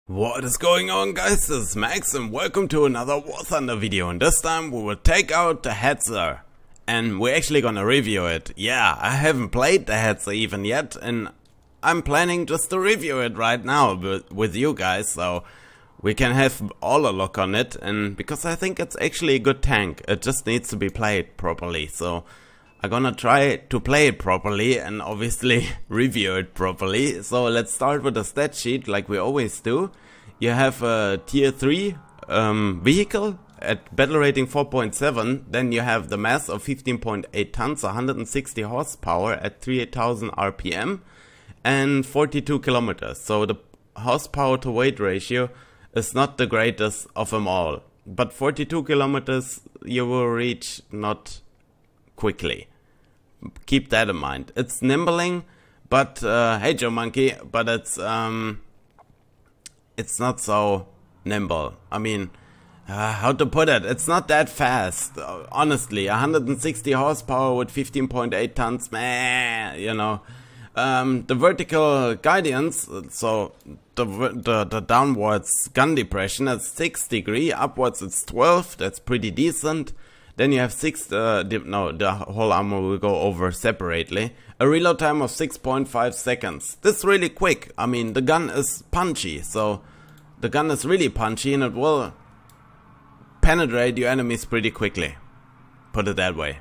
What is going on, guys? This is Max and welcome to another War Thunder video, and this time we will take out the Hetzer and we're actually gonna review it. Yeah, I haven't played the Hetzer even yet and I'm planning just to review it right now with you guys, so we can have all a look on it, and because I think it's actually a good tank, it just needs to be played properly, so I'm gonna try to play it properly and obviously review it properly. So let's start with the stat sheet like we always do. You have a tier 3 vehicle at battle rating 4.7, then you have the mass of 15.8 tons, 160 horsepower at 3000 RPM and 42 kilometers. So the horsepower to weight ratio is not the greatest of them all, but 42 kilometers you will reach not quickly. Keep that in mind. It's nimbling, but hey Joe Monkey, but it's not so nimble. I mean, how to put it? It's not that fast. Honestly, 160 horsepower with 15.8 tons, man. You know, the vertical guidance. So the downwards gun depression is 6 degrees. Upwards it's 12. That's pretty decent. Then you have the whole armor will go over separately. A reload time of 6.5 seconds. This is really quick. I mean, the gun is punchy, so the gun is really punchy and it will penetrate your enemies pretty quickly. Put it that way.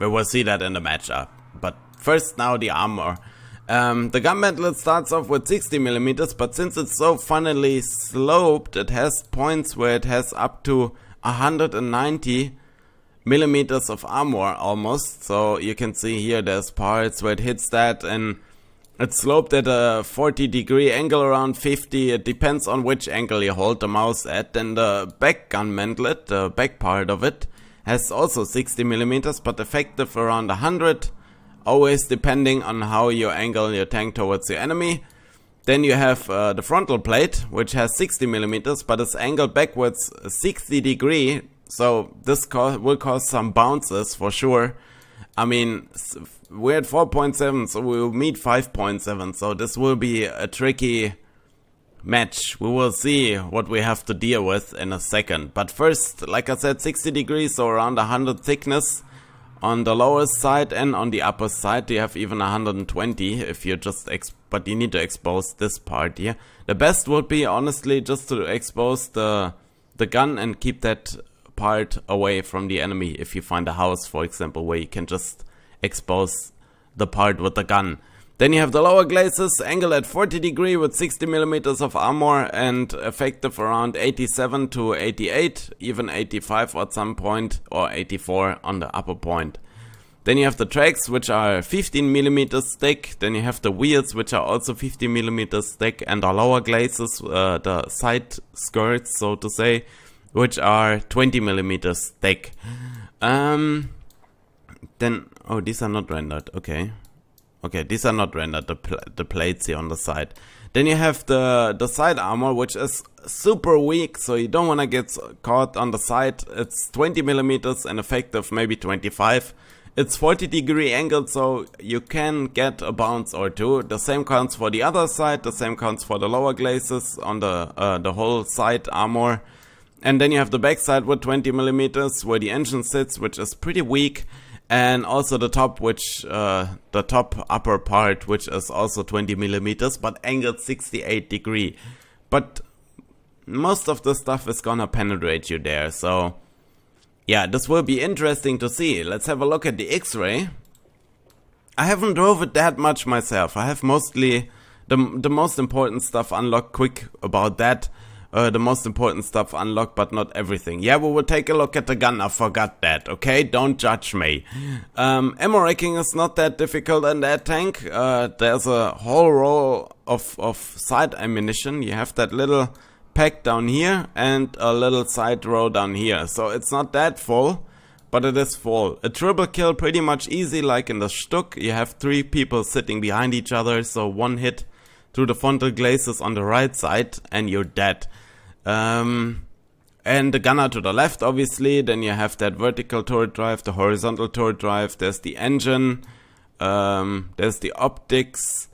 We will see that in the matchup. But first now the armor. The gun mantlet starts off with 60mm, but since it's so funnily sloped, it has points where it has up to 190 millimeters of armor almost. So you can see here there's parts where it hits that and it's sloped at a 40-degree angle, around 50. It depends on which angle you hold the mouse at. Then the back gun mantlet, the back part of it, has also 60 millimeters, but effective around 100, always depending on how you angle your tank towards your enemy. Then you have the frontal plate, which has 60 millimeters, but it's angled backwards 60 degree. So this will cause some bounces for sure. I mean, we're at 4.7, so we will meet 5.7. So this will be a tricky match. We will see what we have to deal with in a second. But first, like I said, 60 degrees, so around 100 thickness on the lowest side, and on the upper side you have even 120 if you just but you need to expose this part here. The best would be honestly just to expose the gun and keep that part away from the enemy. If you find a house, for example, where you can just expose the part with the gun. Then you have the lower glazes, angled at 40 degrees with 60 millimeters of armor and effective around 87 to 88, even 85 at some point, or 84 on the upper point. Then you have the tracks, which are 15 millimeters thick. Then you have the wheels, which are also 15 millimeters thick, and the lower glazes, the side skirts, so to say, which are 20 millimeters thick. Then, oh, these are not rendered. Okay, these are not rendered. The plates here on the side. Then you have the side armor, which is super weak, so you don't want to get caught on the side. It's 20 millimeters and effective maybe 25. It's 40-degree angled, so you can get a bounce or two. The same counts for the other side. The same counts for the lower glazes on the whole side armor. And then you have the backside with 20 millimeters where the engine sits, which is pretty weak, and also the top, which the top upper part, which is also 20 millimeters, but angled 68 degree. But most of the stuff is gonna penetrate you there, so yeah, this will be interesting to see. Let's have a look at the X-ray. I haven't drove it that much myself. I have mostly the most important stuff unlocked quick about that. The most important stuff unlocked, but not everything. Yeah, we will take a look at the gun. I forgot that, okay? Don't judge me. Ammo racking is not that difficult in that tank. There's a whole row of side ammunition. You have that little pack down here and a little side row down here. So it's not that full, but it is full. A triple kill pretty much easy, like in the Stuck. You have 3 people sitting behind each other, so one hit through the frontal glazes on the right side and you're dead. And the gunner to the left, obviously. Then you have that vertical turret drive, the horizontal turret drive. There's the engine, there's the optics,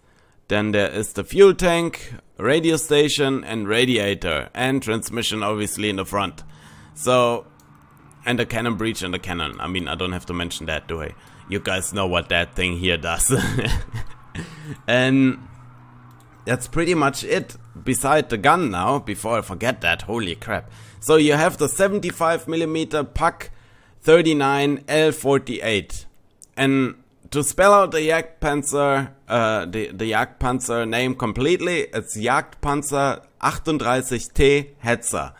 then there is the fuel tank, radio station, and radiator, and transmission obviously in the front. So, and the cannon breech and the cannon. I mean, I don't have to mention that, do I? You guys know what that thing here does. And that's pretty much it. Beside the gun now, before I forget that, holy crap. So you have the 75mm PAC 39 L48. And to spell out the Jagdpanzer, the Jagdpanzer name completely, it's Jagdpanzer 38T Hetzer.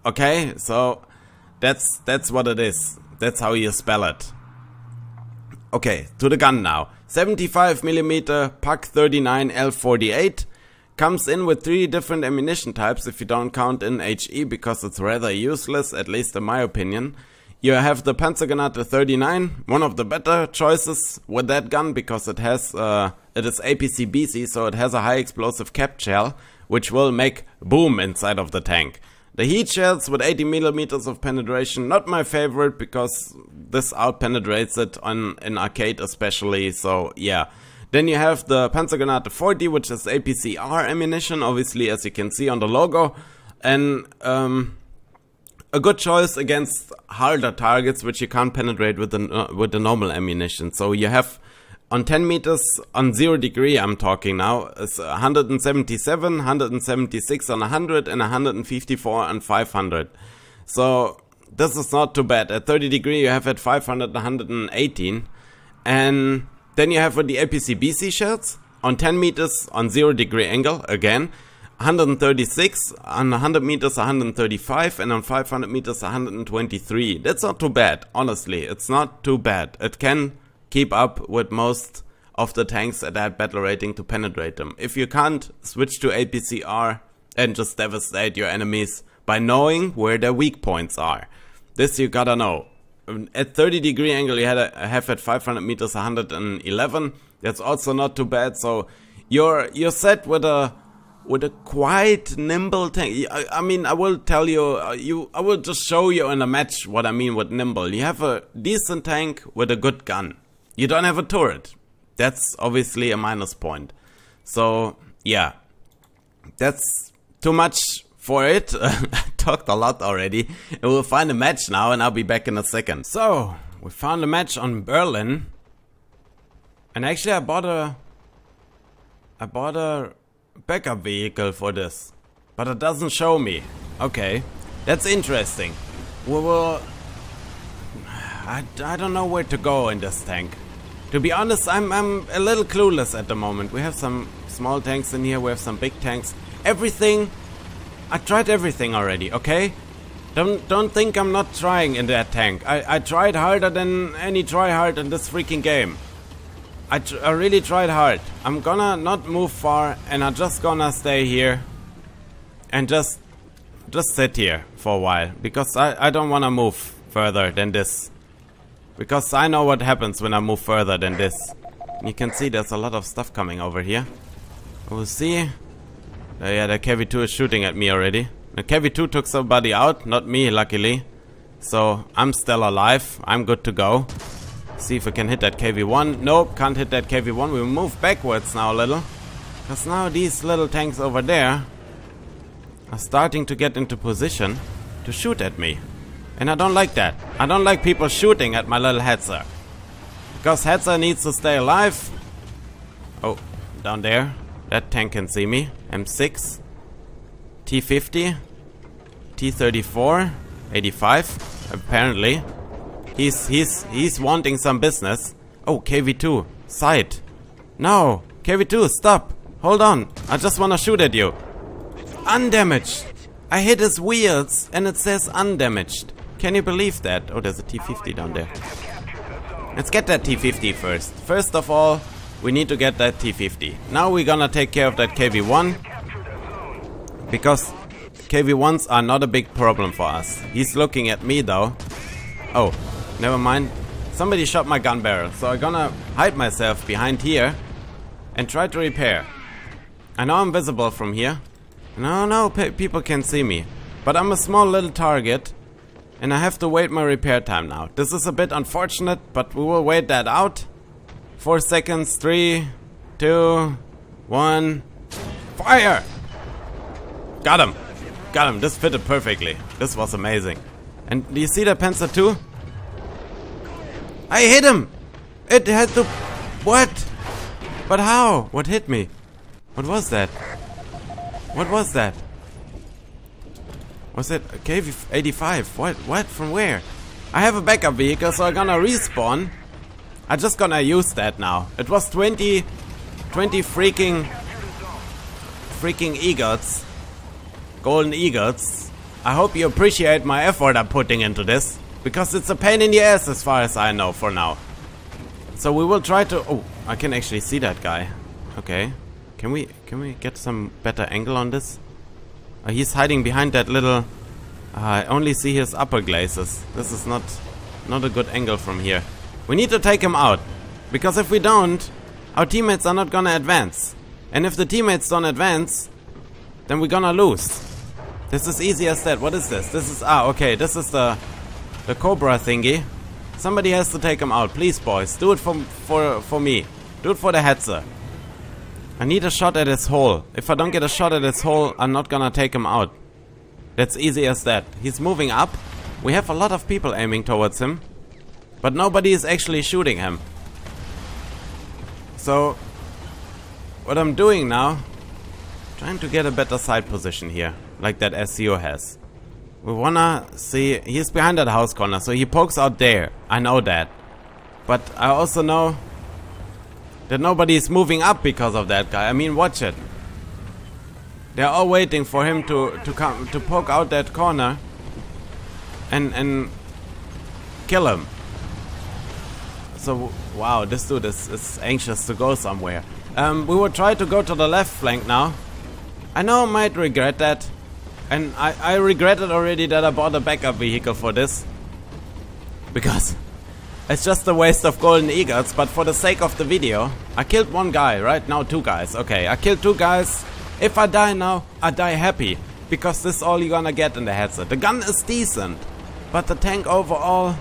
Okay, so that's what it is. That's how you spell it. Okay, to the gun now. 75mm PAC 39 L48 comes in with 3 different ammunition types if you don't count in HE, because it's rather useless, at least in my opinion. You have the Panzergranate 39, one of the better choices with that gun, because it has it is APC-BC, so it has a high explosive capped shell, which will make boom inside of the tank. The heat shells with 80mm of penetration, not my favorite, because this out-penetrates it in arcade especially, so yeah. Then you have the Panzergranate 40, which is APC-R ammunition, obviously, as you can see on the logo. And a good choice against harder targets, which you can't penetrate with the normal ammunition. So you have on 10 meters, on 0 degree I'm talking now, it's 177, 176 on 100, and 154 on 500. So this is not too bad. At 30 degree you have at 500 118. And then you have with the APC-BC shells, on 10 meters, on 0 degree angle, again, 136, on 100 meters 135, and on 500 meters 123. That's not too bad, honestly, it's not too bad. It can keep up with most of the tanks at that battle rating to penetrate them. If you can't, switch to APC-R and just devastate your enemies by knowing where their weak points are. This you gotta know. At 30 degree angle you have at 500 meters 111. That's also not too bad. So you're set with a quite nimble tank. I mean, I will tell you, I will just show you in a match what I mean with nimble. You have a decent tank with a good gun. You don't have a turret. That's obviously a minus point. So yeah, that's too much for it. I talked a lot already. And we'll find a match now, and I'll be back in a second. So we found a match on Berlin, and actually I bought a backup vehicle for this, but it doesn't show me. Okay, that's interesting. We will. I don't know where to go in this tank. To be honest, I'm a little clueless at the moment. We have some small tanks in here. We have some big tanks. Everything. I tried everything already. Okay. Don't think I'm not trying in that tank. I tried harder than any tryhard in this freaking game. I really tried hard. I'm gonna not move far, and I'm just gonna stay here and just sit here for a while, because I don't wanna move further than this, because I know what happens when I move further than this. You can see there's a lot of stuff coming over here. We'll see. Yeah, the KV2 is shooting at me already. The KV2 took somebody out, not me, luckily. So I'm still alive. I'm good to go. See if we can hit that KV1. Nope, can't hit that KV1. We'll move backwards now a little, because now these little tanks over there are starting to get into position to shoot at me. And I don't like that. I don't like people shooting at my little Hetzer, because Hetzer needs to stay alive. Oh, down there. That tank can see me. M6. T50. T34. 85. Apparently. He's wanting some business. Oh, KV2. Sight. No. KV2, stop. Hold on. I just wanna shoot at you. Undamaged. I hit his wheels and it says undamaged. Can you believe that? Oh, there's a T50 down there. Let's get that T50 first. First of all, we need to get that T50. Now we're gonna take care of that KV1, because KV1s are not a big problem for us. He's looking at me though. Oh, never mind. Somebody shot my gun barrel, so I'm gonna hide myself behind here and try to repair. I know I'm visible from here. No, people can see me. But I'm a small little target, and I have to wait my repair time now. This is a bit unfortunate, but we will wait that out. 4 seconds, 3, 2, 1. Fire! Got him. Got him. This fitted perfectly. This was amazing. And do you see the Panzer II? I hit him! It had to... What? But how? What hit me? What was that? What was that? Was it a KV-85? What? What? From where? I have a backup vehicle, so I'm gonna respawn. I'm just gonna use that now. It was 20 freaking eagles. Golden eagles. I hope you appreciate my effort I'm putting into this. Because it's a pain in the ass as far as I know for now. So we will try to... Oh, I can actually see that guy. Okay. Can we get some better angle on this? He's hiding behind that little... I only see his upper glazes. This is not a good angle from here. We need to take him out. Because if we don't, our teammates are not gonna advance. And if the teammates don't advance, then we're gonna lose. This is easy as that. What is this? This is... okay. This is the Cobra thingy. Somebody has to take him out. Please, boys. Do it for me. Do it for the Hetzer. I need a shot at his hole. If I don't get a shot at his hole, I'm not gonna take him out. That's easy as that. He's moving up. We have a lot of people aiming towards him. But nobody is actually shooting him. So, what I'm doing now... Trying to get a better side position here. Like that SEO has. We wanna see... He's behind that house corner, so he pokes out there. I know that. But I also know... that nobody is moving up because of that guy. I mean, watch it. They're all waiting for him to come to poke out that corner and kill him. So wow, this dude is anxious to go somewhere. We will try to go to the left flank now. I know I might regret that, and I regretted already that I bought a backup vehicle for this, because it's just a waste of golden eagles. But for the sake of the video, I killed one guy, right? Now 2 guys. Okay, I killed 2 guys. If I die now, I die happy. Because this is all you're gonna get in the headset. The gun is decent, but the tank overall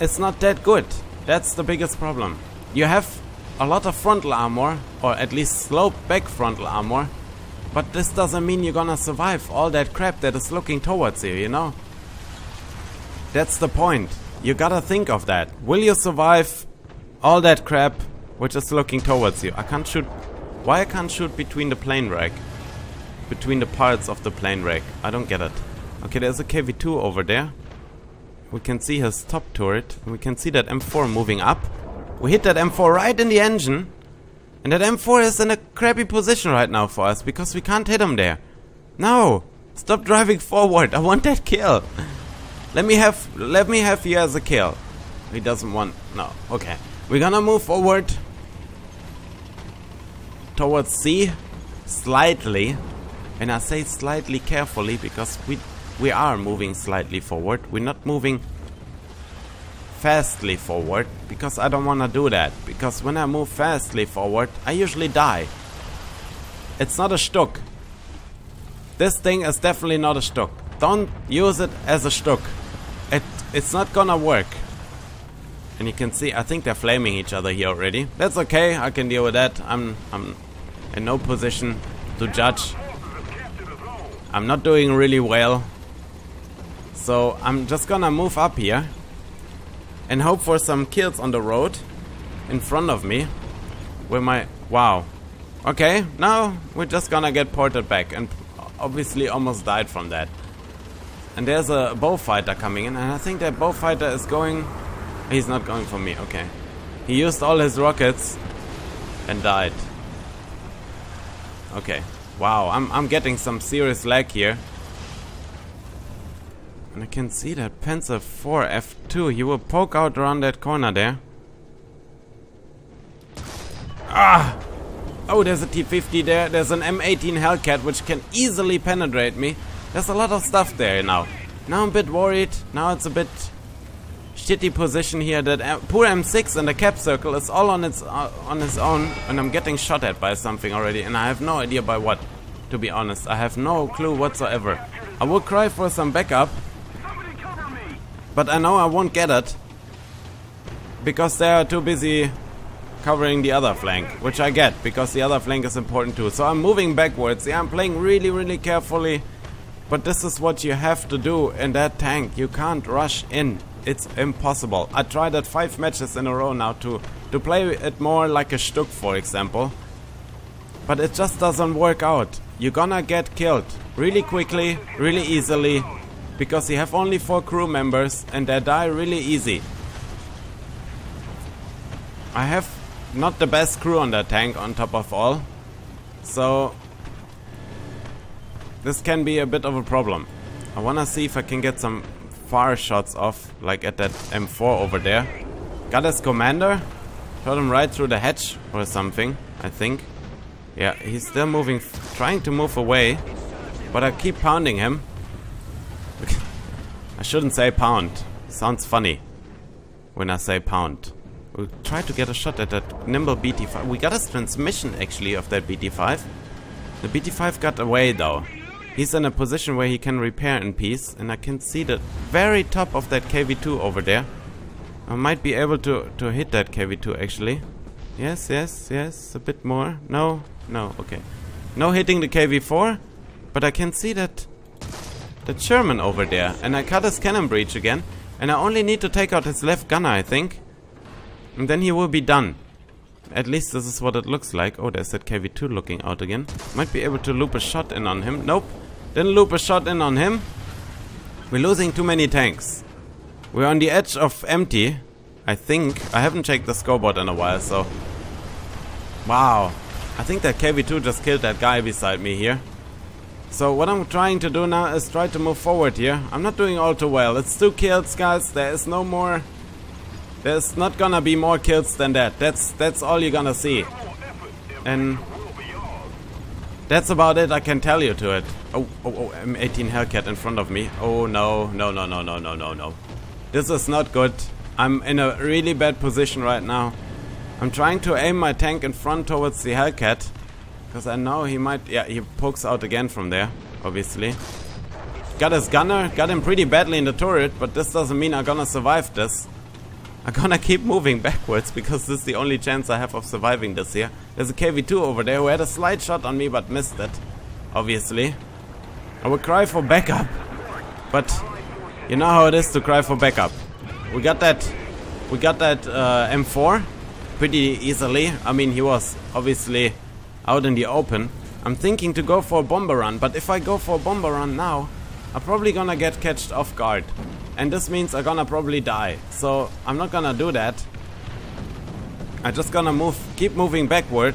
is not that good. That's the biggest problem. You have a lot of frontal armor, or at least slope back frontal armor, but this doesn't mean you're gonna survive all that crap that is looking towards you, you know? That's the point. You gotta think of that. Will you survive all that crap which is looking towards you? I can't shoot. Why I can't shoot between the plane rack? Between the parts of the plane rack. I don't get it. Okay, there's a KV-2 over there. We can see his top turret. We can see that M4 moving up. We hit that M4 right in the engine. And that M4 is in a crappy position right now for us, because we can't hit him there. No! Stop driving forward. I want that kill. Let me have you as a kill. He doesn't want... No. Okay. We're gonna move forward towards C slightly, and I say slightly carefully because we are moving slightly forward. We're not moving fastly forward, because I don't want to do that, because when I move fastly forward I usually die. It's not a shtuck. This thing is definitely not a shtuck. Don't use it as a shtuck. It's not gonna work. And you can see, I think they're flaming each other here already. That's okay, I can deal with that. I'm in no position to judge. I'm not doing really well. So I'm just gonna move up here and hope for some kills on the road in front of me. Where my... Wow. Okay, now we're just gonna get ported back, and obviously almost died from that. And there's a bowfighter coming in, and I think that bowfighter is going... He's not going for me, okay. He used all his rockets and died. Okay. Wow, I'm getting some serious lag here. And I can see that Panzer IV F2. He will poke out around that corner there. Ah! Oh, there's a T-50 there. There's an M18 Hellcat which can easily penetrate me. There's a lot of stuff there now. Now I'm a bit worried. Now it's a bit shitty position here. That poor M6 in the cap circle is all on its own, and I'm getting shot at by something already, and I have no idea by what. To be honest, I have no clue whatsoever. I will cry for some backup, but I know I won't get it because they are too busy covering the other flank, which I get, because the other flank is important too. So I'm moving backwards. Yeah, I'm playing really, really carefully. But this is what you have to do in that tank. You can't rush in. It's impossible. I tried it 5 matches in a row now to play it more like a Stuck, for example. But it just doesn't work out. You're gonna get killed really quickly, really easily, because you have only 4 crew members and they die really easy. I have not the best crew on that tank on top of all, so this can be a bit of a problem. I wanna see if I can get some far shots off, like at that M4 over there. Got his commander, shot him right through the hatch or something, I think. Yeah, he's still moving, trying to move away, but I keep pounding him. I shouldn't say pound, sounds funny when I say pound. We'll try to get a shot at that nimble BT5. We got his transmission actually of that BT5. The BT5 got away though. He's in a position where he can repair in peace, and I can see the very top of that KV2 over there. I might be able to hit that KV2 actually. Yes, yes, yes, a bit more. No, no, okay. No hitting the KV4, but I can see that the Sherman over there, and I cut his cannon breach again, and I only need to take out his left gunner, I think. And then he will be done. At least this is what it looks like. Oh, there's that KV2 looking out again. Might be able to loop a shot in on him. Nope. Didn't loop a shot in on him. We're losing too many tanks. We're on the edge of empty, I think. I haven't checked the scoreboard in a while, so... Wow. I think that KV2 just killed that guy beside me here. So what I'm trying to do now is try to move forward here. I'm not doing all too well. It's 2 kills, guys. There is no more... There's not gonna be more kills than that. That's all you're gonna see. And that's about it I can tell you to it. Oh, M18 Hellcat in front of me. Oh no, no, no, no, no, no, no, no. This is not good. I'm in a really bad position right now. I'm trying to aim my tank in front towards the Hellcat, because I know he might... Yeah, he pokes out again from there, obviously. Got his gunner, got him pretty badly in the turret, but this doesn't mean I'm gonna survive this. I'm gonna keep moving backwards, because this is the only chance I have of surviving this here. There's a KV2 over there who had a slight shot on me but missed it, obviously. I would cry for backup, but you know how it is to cry for backup. We got that M4 pretty easily. I mean, he was obviously out in the open. I'm thinking to go for a bomber run, but if I go for a bomber run now, I'm probably gonna get catched off guard. And this means I'm gonna probably die. So I'm not gonna do that. I'm just gonna keep moving backward.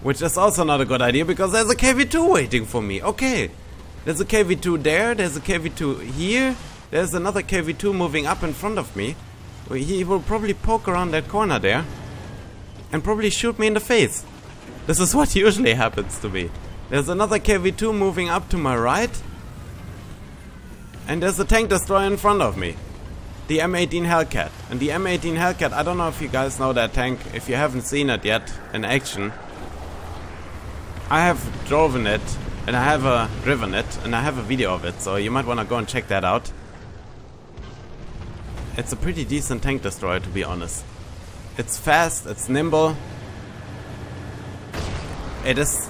Which is also not a good idea, because there's a KV2 waiting for me. Okay. There's a KV2 there, there's a KV2 here. There's another KV2 moving up in front of me. He will probably poke around that corner there. And probably shoot me in the face. This is what usually happens to me. There's another KV2 moving up to my right. And there's a tank destroyer in front of me. The M18 Hellcat. And the M18 Hellcat, I don't know if you guys know that tank. If you haven't seen it yet in action. I have driven it. And I have driven it. And I have a video of it. So you might want to go and check that out. It's a pretty decent tank destroyer, to be honest. It's fast. It's nimble. It is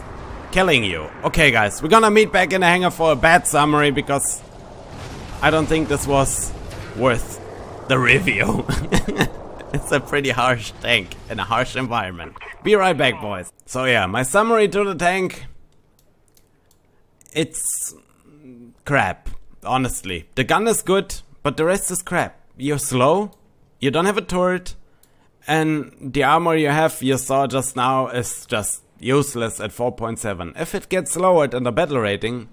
killing you. Okay, guys. We're gonna meet back in the hangar for a bad summary, because I don't think this was worth the review. It's a pretty harsh tank in a harsh environment. Be right back, boys. So yeah, my summary to the tank. It's crap, honestly. The gun is good, but the rest is crap. You're slow, you don't have a turret, and the armor you saw just now is just useless at 4.7. If it gets lowered in the battle rating,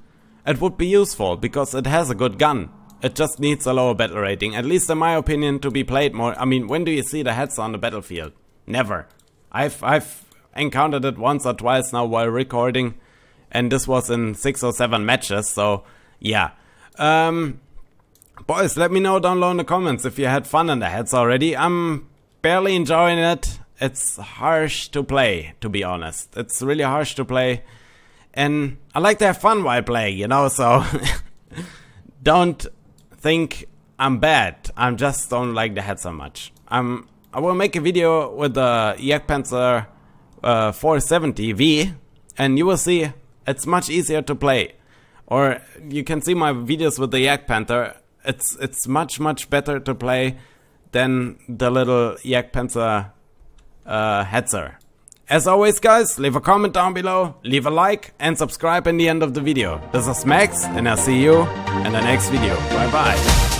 it would be useful, because it has a good gun. It just needs a lower battle rating, at least in my opinion, to be played more. I mean, when do you see the Hetzer on the battlefield? Never. I've encountered it once or twice now while recording, and this was in 6 or 7 matches, so yeah. Boys, let me know down below in the comments if you had fun in the Hetzer already. I'm barely enjoying it. It's harsh to play, to be honest. It's really harsh to play. And I like to have fun while playing, you know, so don't think I'm bad. I just don't like the Hetzer much. I'm I will make a video with the Jagdpanzer 470V, and you will see it's much easier to play. Or you can see my videos with the Jagdpanther. It's much better to play than the little Jagdpanzer Hetzer. As always, guys, leave a comment down below, leave a like, and subscribe in the end of the video. This is Max, and I'll see you in the next video. Bye bye.